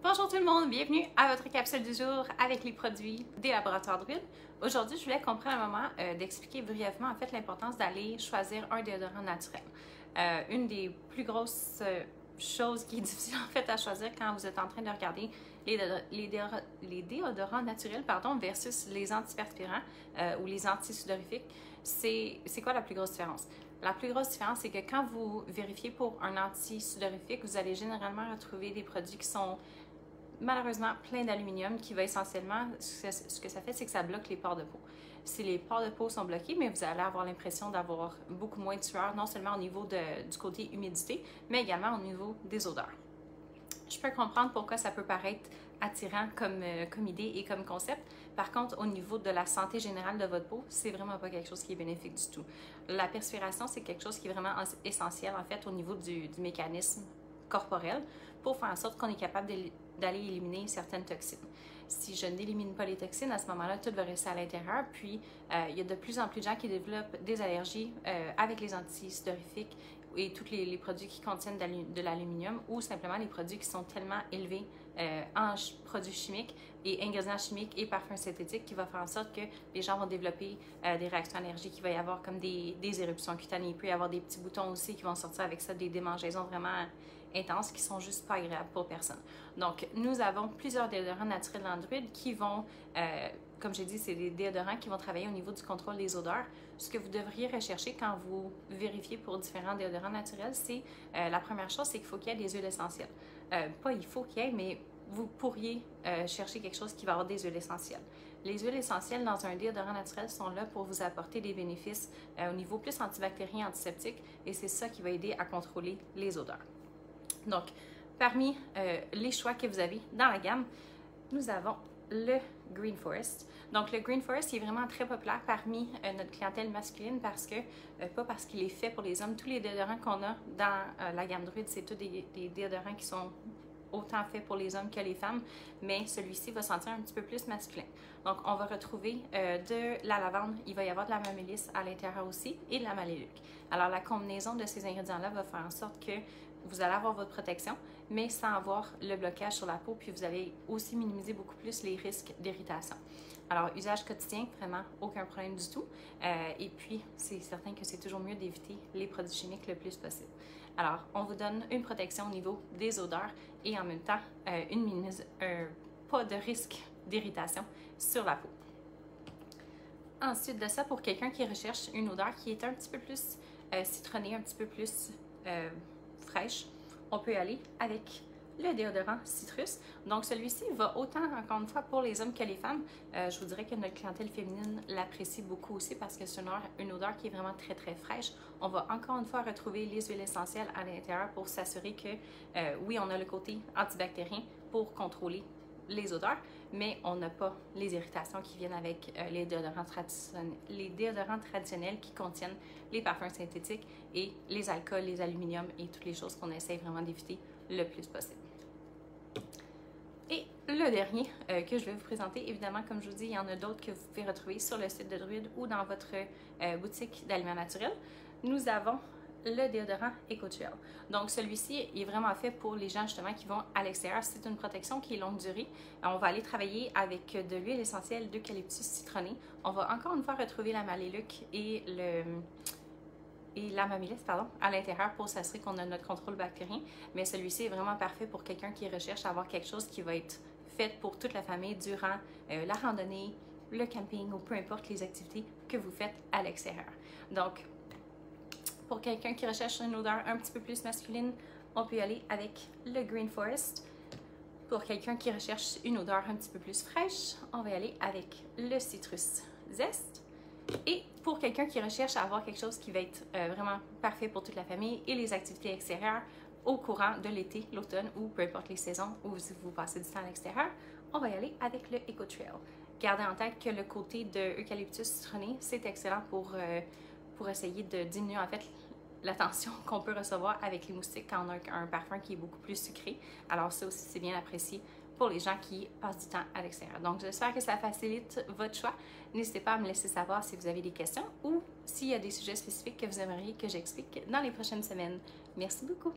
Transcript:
Bonjour tout le monde, bienvenue à votre capsule du jour avec les produits des laboratoires Druide. Aujourd'hui, je voulais qu'on prenne un moment d'expliquer brièvement en fait l'importance d'aller choisir un déodorant naturel. Une des plus grosses choses qui est difficile en fait à choisir quand vous êtes en train de regarder les déodorants naturels versus les antiperspirants ou les antisudorifiques, c'est quoi la plus grosse différence? La plus grosse différence, c'est que quand vous vérifiez pour un antisudorifique, vous allez généralement retrouver des produits qui sont malheureusement plein d'aluminium qui va essentiellement, ce que ça fait, c'est que ça bloque les pores de peau. Si les pores de peau sont bloqués, mais vous allez avoir l'impression d'avoir beaucoup moins de sueur, non seulement au niveau du côté humidité, mais également au niveau des odeurs. Je peux comprendre pourquoi ça peut paraître attirant comme idée et comme concept. Par contre, au niveau de la santé générale de votre peau, c'est vraiment pas quelque chose qui est bénéfique du tout. La perspiration, c'est quelque chose qui est vraiment essentiel en fait au niveau du mécanisme corporel pour faire en sorte qu'on est capable d'aller éliminer certaines toxines. Si je n'élimine pas les toxines, à ce moment-là, tout va rester à l'intérieur. Puis, il y a de plus en plus de gens qui développent des allergies avec les antisudorifiques et tous les produits qui contiennent de l'aluminium ou simplement les produits qui sont tellement élevés en produits chimiques et ingrédients chimiques et parfums synthétiques qui va faire en sorte que les gens vont développer des réactions allergiques. Il va y avoir comme des éruptions cutanées. Il peut y avoir des petits boutons aussi qui vont sortir avec ça, des démangeaisons vraiment intenses qui sont juste pas agréables pour personne. Donc, nous avons plusieurs déodorants naturels dans Druide qui vont, comme j'ai dit, c'est des déodorants qui vont travailler au niveau du contrôle des odeurs. Ce que vous devriez rechercher quand vous vérifiez pour différents déodorants naturels, c'est la première chose, c'est qu'il faut qu'il y ait des huiles essentielles. Pas il faut qu'il y ait, mais vous pourriez chercher quelque chose qui va avoir des huiles essentielles. Les huiles essentielles dans un déodorant naturel sont là pour vous apporter des bénéfices au niveau plus antibactérien, antiseptique, et c'est ça qui va aider à contrôler les odeurs. Donc, parmi les choix que vous avez dans la gamme, nous avons le Green Forest. Donc, le Green Forest est vraiment très populaire parmi notre clientèle masculine parce que, pas parce qu'il est fait pour les hommes, tous les déodorants qu'on a dans la gamme Druide, c'est tous des déodorants qui sont autant faits pour les hommes que les femmes, mais celui-ci va sentir un petit peu plus masculin. Donc, on va retrouver de la lavande, il va y avoir de la mamélisse à l'intérieur aussi et de la maléluc. Alors, la combinaison de ces ingrédients-là va faire en sorte que vous allez avoir votre protection, mais sans avoir le blocage sur la peau, puis vous allez aussi minimiser beaucoup plus les risques d'irritation. Alors, usage quotidien, vraiment aucun problème du tout. Et puis, c'est certain que c'est toujours mieux d'éviter les produits chimiques le plus possible. Alors, on vous donne une protection au niveau des odeurs et en même temps, pas de risque d'irritation sur la peau. Ensuite de ça, pour quelqu'un qui recherche une odeur qui est un petit peu plus citronnée, un petit peu plus fraîche, on peut aller avec le déodorant Citrus. Donc celui-ci va autant, encore une fois, pour les hommes que les femmes. Je vous dirais que notre clientèle féminine l'apprécie beaucoup aussi parce que c'est une odeur qui est vraiment très très fraîche. On va encore une fois retrouver les huiles essentielles à l'intérieur pour s'assurer que oui, on a le côté antibactérien pour contrôler les odeurs, mais on n'a pas les irritations qui viennent avec les déodorants traditionnels qui contiennent les parfums synthétiques et les alcools, les aluminiums et toutes les choses qu'on essaie vraiment d'éviter le plus possible. Et le dernier que je vais vous présenter, évidemment, comme je vous dis, il y en a d'autres que vous pouvez retrouver sur le site de Druide ou dans votre boutique d'aliments naturels. Nous avons le déodorant EcoTrail. Donc celui-ci est vraiment fait pour les gens justement qui vont à l'extérieur. C'est une protection qui est longue durée. On va aller travailler avec de l'huile essentielle d'eucalyptus citronné. On va encore une fois retrouver la maléluc et la mamélisse, à l'intérieur pour s'assurer qu'on a notre contrôle bactérien. Mais celui-ci est vraiment parfait pour quelqu'un qui recherche à avoir quelque chose qui va être fait pour toute la famille durant la randonnée, le camping ou peu importe les activités que vous faites à l'extérieur. Donc, pour quelqu'un qui recherche une odeur un petit peu plus masculine, on peut y aller avec le Green Forest. Pour quelqu'un qui recherche une odeur un petit peu plus fraîche, on va y aller avec le Citrus Zest. Et pour quelqu'un qui recherche à avoir quelque chose qui va être vraiment parfait pour toute la famille et les activités extérieures au courant de l'été, l'automne ou peu importe les saisons où vous passez du temps à l'extérieur, on va y aller avec le EcoTrail. Gardez en tête que le côté de eucalyptus citronné, c'est excellent pour essayer de diminuer en fait la tension qu'on peut recevoir avec les moustiques quand on a un parfum qui est beaucoup plus sucré. Alors ça aussi, c'est bien apprécié pour les gens qui passent du temps à l'extérieur. Donc j'espère que ça facilite votre choix. N'hésitez pas à me laisser savoir si vous avez des questions ou s'il y a des sujets spécifiques que vous aimeriez que j'explique dans les prochaines semaines. Merci beaucoup!